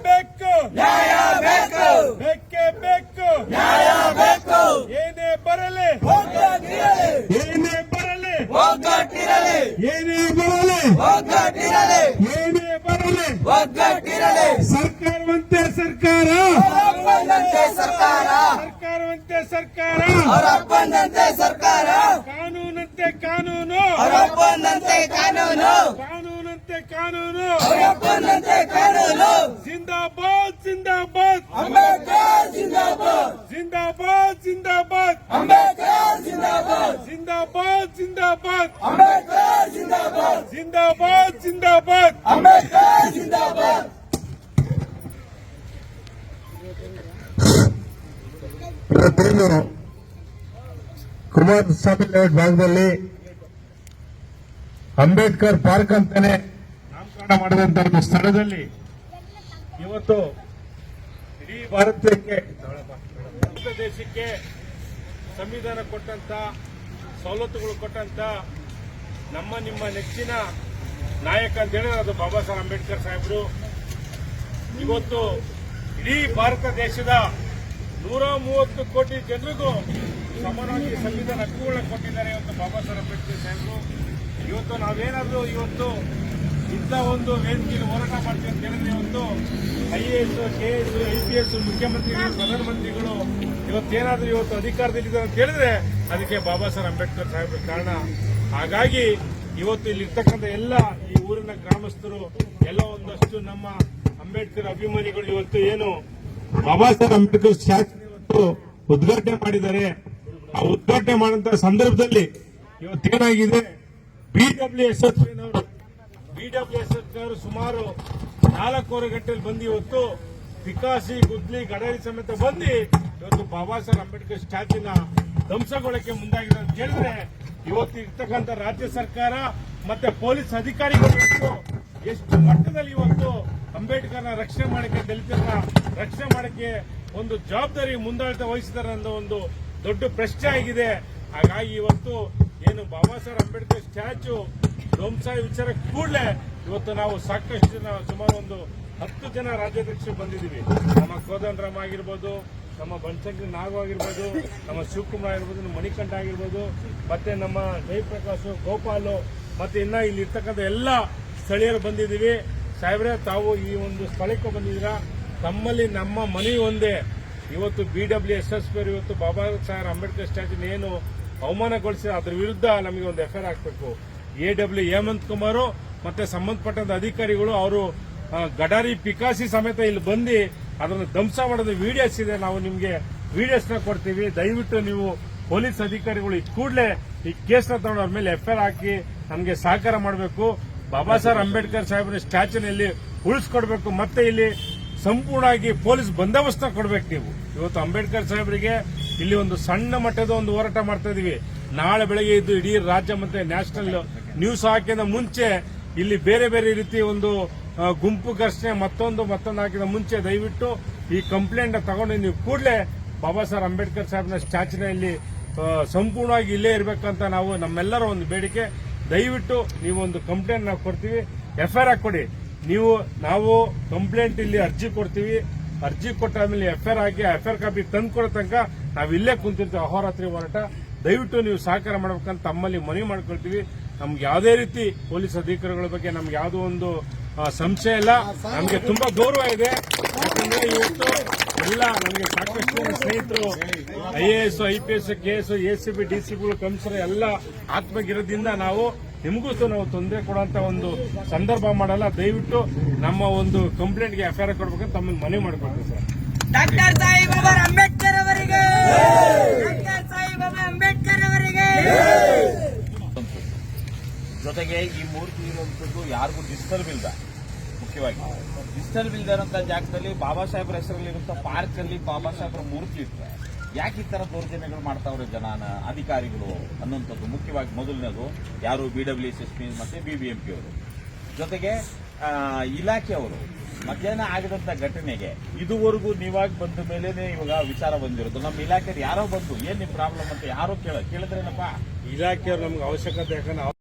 ಬೇಕು ನ್ಯಾಯ ಬೇಕು ಬೇಕೇ ಬೇಕು ನ್ಯಾಯ ಬೇಕು ಏನೇ ಬರಲಿ ಒಗ್ಗಟ್ಟಿರಲಿ ಏನೇ ಬರಲಿ ಒಗ್ಗಟ್ಟಿರಲಿ ಏನೇ ಬರಲಿ ಒಗ್ಗಟ್ಟಿರಲಿ ಏನೇ ಬರಲಿ ಒಗ್ಗಟ್ಟಿರಲಿ ಸರ್ಕಾರವಂತೆ ಸರ್ಕಾರ ಅವರಪ್ಪಂದಂತೆ ಸರ್ಕಾರ ಸರ್ಕಾರವಂತೆ ಸರ್ಕಾರ ಅವರಪ್ಪಂದಂತೆ ಸರ್ಕಾರ ಕಾನೂನಂತೆ ಕಾನೂನು ಅವರಪ್ಪಂದಂತೆ ಕಾನೂನು ಕಾನೂನಂತೆ ಕಾನೂನು ಅವರಪ್ಪಂದಂತೆ ಕಾನೂನು ಜಿಂದಾಬಾದ್ ಜಿಂದಾಬಾದ್ ಅಂಬೇಡ್ಕರ್ ಜಿಂದಾಬಾದ್ ಜಿಂದಾಬಾದ್ ಜಿಂದಾಬಾದ್ ಅಂಬೇಡ್ಕರ್ ಜಿಂದಾಬಾದ್ ಜಿಂದಾಬಾದ್ ಜಿಂದಾಬಾದ್ ಅಂಬೇಡ್ಕರ್ ಜಿಂದಾಬಾದ್ ಜಿಂದಾಬಾದ್ ಜಿಂದಾಬಾದ್ ಅಂಬೇಡ್ಕರ್ ಜಿಂದಾಬಾದ್ ಇವತ್ತೇನು ಕುಮಾರಸ್ವಾಮಿ ಲೇಔಟ್ ಭಾಗದಲ್ಲಿ ಅಂಬೇಡ್ಕರ್ ಪಾರ್ಕ್ ಅಂತಾನೆ ನಾಮಕರಣ ಮಾಡಿದಂತ ಒಂದು ಸ್ಥಳದಲ್ಲಿ ಇವತ್ತು ಇಡೀ ಭಾರತ ದೇಶಕ್ಕೆ ಸಂವಿಧಾನ ಕೊಟ್ಟಂತ ಸವಲತ್ತುಗಳು ಕೊಟ್ಟಂತ ನಮ್ಮ ನಿಮ್ಮ ನೆಚ್ಚಿನ ನಾಯಕ ಅಂತ ಹೇಳಿದ್ರೆ ಅದು ಬಾಬಾ ಸಾಹೇಬ್ ಅಂಬೇಡ್ಕರ್ ಸಾಹೇಬರು. ಇವತ್ತು ಇಡೀ ಭಾರತ ದೇಶದ 130 ಕೋಟಿ ಜನರಿಗೂ ಸಮಾನವಾಗಿ ಸಂವಿಧಾನ ಹಕ್ಕುಗಳನ್ನ ಕೊಟ್ಟಿದ್ದಾರೆ ಇವತ್ತು ಬಾಬಾ ಸಾಹೇಬ್ ಅಂಬೇಡ್ಕರ್ ಸಾಹೇಬರು. ಇವತ್ತು ನಾವೇನಾದ್ರೂ ಇವತ್ತು ಇಂಥ ಒಂದು ವೇದಿಕೆಯಲ್ಲಿ ಹೋರಾಟ ಮಾಡ್ತೀವಿ ಅಂತ ಹೇಳಿದ್ರೆ ಇವತ್ತು IAS, KS, IPS ಮುಖ್ಯಮಂತ್ರಿಗಳು, ಪ್ರಧಾನಮಂತ್ರಿಗಳು ಇವತ್ತೇನಾದ್ರೂ ಇವತ್ತು ಅಧಿಕಾರದಲ್ಲಿದ್ದಾರೆ ಅಂತ ಹೇಳಿದ್ರೆ ಅದಕ್ಕೆ ಬಾಬಾ ಸಾಹೇಬ್ ಅಂಬೇಡ್ಕರ್ ಸಾಹೇಬ್ರ ಕಾರಣ. ಹಾಗಾಗಿ ಇವತ್ತು ಇಲ್ಲಿರ್ತಕ್ಕಂಥ ಎಲ್ಲ ಈ ಊರಿನ ಗ್ರಾಮಸ್ಥರು ಎಲ್ಲ ಒಂದಷ್ಟು ನಮ್ಮ ಅಂಬೇಡ್ಕರ್ ಅಭಿಮಾನಿಗಳು ಇವತ್ತು ಏನು ಬಾಬಾ ಸಾಹೇಬ್ ಅಂಬೇಡ್ಕರ್ ಸ್ಟ್ಯಾಚ್ಯೂ ಇವತ್ತು ಉದ್ಘಾಟನೆ ಮಾಡಿದ್ದಾರೆ. ಆ ಉದ್ಘಾಟನೆ ಮಾಡುವಂತ ಸಂದರ್ಭದಲ್ಲಿ ಇವತ್ತೇನಾಗಿದೆ, ಬಿಡಬ್ಲ್ಯೂಎಸ್ಎಫ್ನವರು ಸುಮಾರು 4 ಗಂಟೆಯಲ್ಲಿ ಬಂದು ಇವತ್ತು ಪಿಕಾಸಿ, ಗುದ್ಲಿ, ಗಡಾರಿ ಸಮೇತ ಬಂದು ಇವತ್ತು ಬಾಬಾ ಸಾಹೇಬ್ ಅಂಬೇಡ್ಕರ್ ಸ್ಟ್ಯಾಚ್ಯೂನ ಧ್ವಂಸಗೊಳ್ಳಕ್ಕೆ ಮುಂದಾಗಿದೆ ಅಂತ ಹೇಳಿದ್ರೆ ಇವತ್ತು ಇರ್ತಕ್ಕಂಥ ರಾಜ್ಯ ಸರ್ಕಾರ ಮತ್ತೆ ಪೊಲೀಸ್ ಅಧಿಕಾರಿಗಳು ಇವತ್ತು ಎಷ್ಟು ಮಟ್ಟದಲ್ಲಿ ಇವತ್ತು ಅಂಬೇಡ್ಕರ್ನ ರಕ್ಷಣೆ ಮಾಡಕ್ಕೆ, ದಲಿತರನ್ನ ರಕ್ಷಣೆ ಮಾಡಕ್ಕೆ ಒಂದು ಜವಾಬ್ದಾರಿ ಮುಂದಾಳತೆ ವಹಿಸಿದ್ದಾರೆ ಅನ್ನೋ ಒಂದು ದೊಡ್ಡ ಪ್ರಶ್ನೆ ಆಗಿದೆ. ಹಾಗಾಗಿ ಇವತ್ತು ಏನು ಬಾಬಾ ಸಾಹೇಬ್ ಅಂಬೇಡ್ಕರ್ ಸ್ಟ್ಯಾಚ್ಯೂ ಧ್ವಂಸ ವಿಚಾರ ಕೂಡಲೇ ಇವತ್ತು ನಾವು ಸಾಕಷ್ಟು ಜನ ಸುಮಾರು ಒಂದು 10 ಜನ ರಾಜ್ಯಾಧ್ಯಕ್ಷರು ಬಂದಿದ್ದೀವಿ. ನಮ್ಮ ಕೋದಂಡರಾಮ್ ಆಗಿರ್ಬೋದು, ನಮ್ಮ ಬನಶಂಕರಿ ನಾಗು ಆಗಿರ್ಬೋದು, ನಮ್ಮ ಶಿವಕುಮಾರ್ ಆಗಿರ್ಬೋದು, ನಮ್ಮ ಮಣಿಕಂಠ ಆಗಿರ್ಬೋದು, ಮತ್ತೆ ನಮ್ಮ ಜಯಪ್ರಕಾಶ್, ಗೋಪಾಲು, ಮತ್ತೆ ಇನ್ನ ಇಲ್ಲಿ ಇರ್ತಕ್ಕಂಥ ಎಲ್ಲ ಸ್ಥಳೀಯರು ಬಂದಿದ್ದೀವಿ. ಸಾಹೇಬ್ರೆ, ತಾವು ಈ ಒಂದು ಸ್ಥಳಕ್ಕೆ ಬಂದಿದ್ದೀರಾ. ತಮ್ಮಲ್ಲಿ ನಮ್ಮ ಮನವಿ ಒಂದೇ, ಇವತ್ತು BWSS ಇವತ್ತು ಬಾಬಾ ಸಾಹೇಬ್ ಅಂಬೇಡ್ಕರ್ ಸ್ಟ್ಯಾಚ್ಯೂನ ಏನು ಅವಮಾನಗೊಳಿಸಿ ಅದ್ರ ವಿರುದ್ಧ ನಮಗೆ ಒಂದು FIR ಹಾಕಬೇಕು. AW ಹೇಮಂತ್ ಕುಮಾರ್ ಮತ್ತೆ ಸಂಬಂಧಪಟ್ಟಂತ ಅಧಿಕಾರಿಗಳು ಅವರು ಗಡಾರಿ, ಪಿಕಾಸಿ ಸಮೇತ ಇಲ್ಲಿ ಬಂದು ಅದನ್ನು ಧ್ವಂಸ ಮಾಡೋದು ವಿಡಿಯೋಸ್ ಇದೆ. ನಾವು ನಿಮಗೆ ವಿಡಿಯೋಸ್ನ ಕೊಡ್ತೀವಿ. ದಯವಿಟ್ಟು ನೀವು ಪೊಲೀಸ್ ಅಧಿಕಾರಿಗಳು ಈ ಕೂಡಲೇ ಈ ಕೇಸ್ನ ತಗೊಂಡು ಅವ್ರ ಮೇಲೆ FIR ಹಾಕಿ ನಮಗೆ ಸಹಕಾರ ಮಾಡಬೇಕು. ಬಾಬಾ ಸಾಹೇಬ್ ಅಂಬೇಡ್ಕರ್ ಸಾಹೇಬ್ರ ಸ್ಟ್ಯಾಚ್ಯೂನಲ್ಲಿ ಉಳಿಸ್ಕೊಡ್ಬೇಕು. ಮತ್ತೆ ಇಲ್ಲಿ ಸಂಪೂರ್ಣವಾಗಿ ಪೊಲೀಸ್ ಬಂದೋಬಸ್ತ ಕೊಡ್ಬೇಕು. ನೀವು ಇವತ್ತು ಅಂಬೇಡ್ಕರ್ ಸಾಹೇಬರಿಗೆ ಇಲ್ಲಿ ಒಂದು ಸಣ್ಣ ಮಟ್ಟದ ಒಂದು ಹೋರಾಟ ಮಾಡ್ತಾ ಇದೀವಿ. ನಾಳೆ ಬೆಳಗ್ಗೆ ಇದ್ದು ಇಡೀ ರಾಜ್ಯ ಮತ್ತೆ ನ್ಯಾಷನಲ್ ನ್ಯೂಸ್ ಹಾಕಿದ ಮುಂಚೆ ಇಲ್ಲಿ ಬೇರೆ ಬೇರೆ ರೀತಿ ಒಂದು ಗುಂಪು ಘರ್ಷಣೆ ಮತ್ತೊಂದು ಹಾಕಿದ ಮುಂಚೆ ದಯವಿಟ್ಟು ಈ ಕಂಪ್ಲೇಂಟ್ ತಗೊಂಡು ನೀವು ಕೂಡಲೇ ಬಾಬಾ ಸಾಹೇಬ್ ಅಂಬೇಡ್ಕರ್ ಸಾಹೇಬ್ನ ಸ್ಟ್ಯಾಚ್ಯೂನ ಇಲ್ಲಿ ಸಂಪೂರ್ಣವಾಗಿ ಇಲ್ಲೇ ಇರಬೇಕಂತ ನಾವು ನಮ್ಮೆಲ್ಲರ ಒಂದು ಬೇಡಿಕೆ. ದಯವಿಟ್ಟು ನೀವು ಒಂದು ಕಂಪ್ಲೇಂಟ್ ನಾವು ಕೊಡ್ತೀವಿ, FIR ಹಾಕೊಡಿ. ನಾವು ಕಂಪ್ಲೇಂಟ್ ಇಲ್ಲಿ ಅರ್ಜಿ ಕೊಡ್ತೀವಿ. ಅರ್ಜಿ ಕೊಟ್ಟಾದ್ಮೇಲೆ FIR ಹಾಕಿ FIR ಕಾಪಿ ತಂದು ಕೊಡೋ ತನಕ ನಾವು ಇಲ್ಲೇ ಕುಂತಿರ್ತೀವಿ ಅಹೋರಾತ್ರಿ ಹೋರಾಟ. ದಯವಿಟ್ಟು ನೀವು ಸಹಕಾರ ಮಾಡಬೇಕಂತ ತಮ್ಮಲ್ಲಿ ಮನವಿ ಮಾಡ್ಕೊಳ್ತೀವಿ. ನಮ್ಗೆ ಯಾವುದೇ ರೀತಿ ಪೊಲೀಸ್ ಅಧಿಕಾರಿಗಳ ಬಗ್ಗೆ ನಮ್ಗೆ ಯಾವುದೋ ಒಂದು ಸಂಶಯ ಇಲ್ಲ. ನಮಗೆ ತುಂಬಾ ಗೌರವ ಇದೆ. ಯಾಕಂದ್ರೆ ಇವತ್ತು ಎಲ್ಲ ನಮಗೆ ಸಾಕಷ್ಟು ಸ್ನೇಹಿತರು IAS, IPS, KS, ACB, DCPಗಳು, ಕಮಿಷನರ್ ಎಲ್ಲ ಆತ್ಮಗಿರೋದ್ರಿಂದ ನಿಮಗೂ ನಾವು ತೊಂದರೆ ಕೊಡುವಂತ ಒಂದು ಸಂದರ್ಭ ಮಾಡಲ್ಲ. ದಯವಿಟ್ಟು ನಮ್ಮ ಒಂದು ಕಂಪ್ಲೇಂಟ್ಗೆ FIR ಕೊಡ್ಬೇಕಂತ ತಮ್ಮನ್ನು ಮನವಿ ಮಾಡ್ಕೊಳ್ತೀವಿ ಸರ್. ಡಾಕ್ಟರ್ ಸಾಹೇಬ್ ಅಂಬೇಡ್ಕರ್ ಅವರಿಗೆ, ಡಾಕ್ಟರ್ ಸಾಹೇಬ್ ಅಂಬೇಡ್ಕರ್ ಅವರಿಗೆ. ಜೊತೆಗೆ ಈ ಮೂರ್ತಿ ಇರುವಂತದ್ದು ಯಾರಿಗೂ ಡಿಸ್ಟರ್ಬ್ ಇಲ್ಲ. ಮುಖ್ಯವಾಗಿ ಡಿಸ್ಟರ್ಬ್ ಇಲ್ಲದಂತ ಜಾಗದಲ್ಲಿ ಬಾಬಾ ಸಾಹೇಬ್ರ ಹೆಸರಲ್ಲಿರುವಂತಹ ಪಾರ್ಕ್ ಅಲ್ಲಿ ಬಾಬಾ ಸಾಹೇಬ್ರ ಮೂರ್ತಿ ಇರ್ತದೆ. ಯಾಕೆ ಈ ತರ ದೌರ್ಜನ್ಯಗಳು ಮಾಡ್ತಾವ್ರೆ ಜನನ ಅಧಿಕಾರಿಗಳು ಅನ್ನುವಂಥದ್ದು ಮುಖ್ಯವಾಗಿ ಮೊದಲನೇದು. ಯಾರು BWSS ಮತ್ತೆ BBMP ಅವರು, ಜೊತೆಗೆ ಇಲಾಖೆಯವರು ಮಧ್ಯಾಹ್ನ ಆಗಿದಂತ ಘಟನೆಗೆ ಇದುವರೆಗೂ ನೀವಾಗಿ ಬಂದ ಮೇಲೇನೆ ಇವಾಗ ವಿಚಾರ ಬಂದಿರೋದು. ನಮ್ಮ ಇಲಾಖೆ ಯಾರೋ ಬಂದು ಏನ್ ನಿಮ್ ಪ್ರಾಬ್ಲಮ್ ಅಂತ ಯಾರೋ ಕೇಳಿದ್ರೇನಪ್ಪ, ಇಲಾಖೆಯವರು ನಮ್ಗೆ ಅವಶ್ಯಕತೆ ಯಾಕಂದ್ರೆ